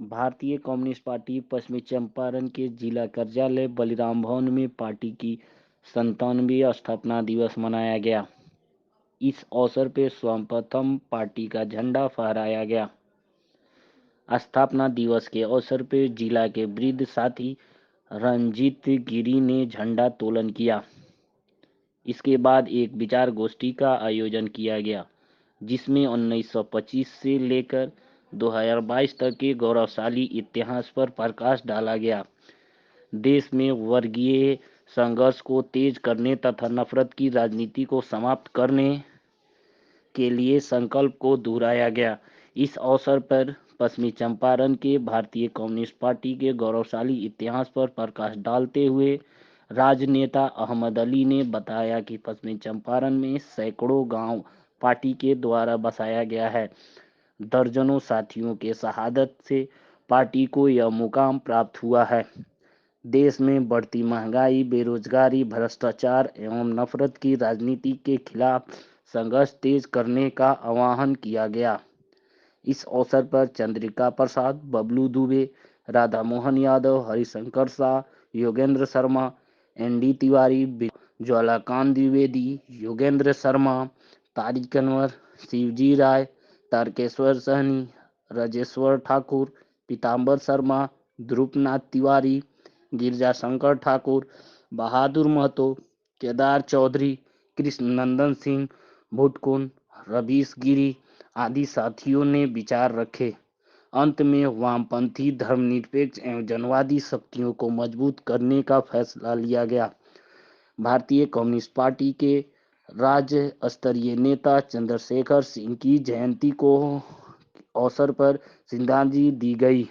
भारतीय communist party पश्चिमी चंपारण के जिला कार्यालय बलिराम भवन में पार्टी की 97वीं स्थापना दिवस मनाया गया। इस अवसर पर सर्वप्रथम पार्टी का झंडा फहराया गया। स्थापना दिवस के अवसर पर जिला के वृद्ध साथी रंजीत गिरी ने झंडोत्तोलन किया। इसके बाद एक विचार गोष्ठी का आयोजन किया गया, जिसमें 1925 से लेकर 2022 तक के गौरवशाली इतिहास पर प्रकाश डाला गया। देश में वर्गीय संघर्ष को तेज करने तथा नफरत की राजनीति को समाप्त करने के लिए संकल्प को दोहराया गया। इस अवसर पर पश्चिमी चंपारण के भारतीय कम्युनिस्ट पार्टी के गौरवशाली इतिहास पर प्रकाश डालते हुए राजनेता अहमद अली ने बताया कि पश्चिमी चंपारण में सैकड़ों गांव पार्टी के द्वारा बसाया गया है। दर्जनों साथियों के शहादत से पार्टी को यह मुकाम प्राप्त हुआ है। देश में बढ़ती महंगाई, बेरोजगारी, भ्रष्टाचार एवं नफरत की राजनीति के खिलाफ संघर्ष तेज करने का आह्वान किया गया। इस अवसर पर चंद्रिका प्रसाद, बबलू दुबे, राधा मोहन यादव, हरिशंकर शाह, योगेंद्र शर्मा, एनडी तिवारी, ज्वालाकांत द्विवेदी, योगेंद्र शर्मा, तारिक अनवर, शिवजी राय, तारकेश्वर सहनी, राजेश्वर ठाकुर, पीताम्बर शर्मा, ध्रुपनाथ तिवारी, गिरजाशंकर ठाकुर, बहादुर महतो, केदार चौधरी, कृष्ण नंदन सिंह भुटकुन, रवीश गिरी आदि साथियों ने विचार रखे। अंत में वामपंथी, धर्मनिरपेक्ष एवं जनवादी शक्तियों को मजबूत करने का फैसला लिया गया। भारतीय कम्युनिस्ट पार्टी के राज्य स्तरीय नेता चंद्रशेखर सिंह की जयंती को अवसर पर श्रद्धांजलि दी गई।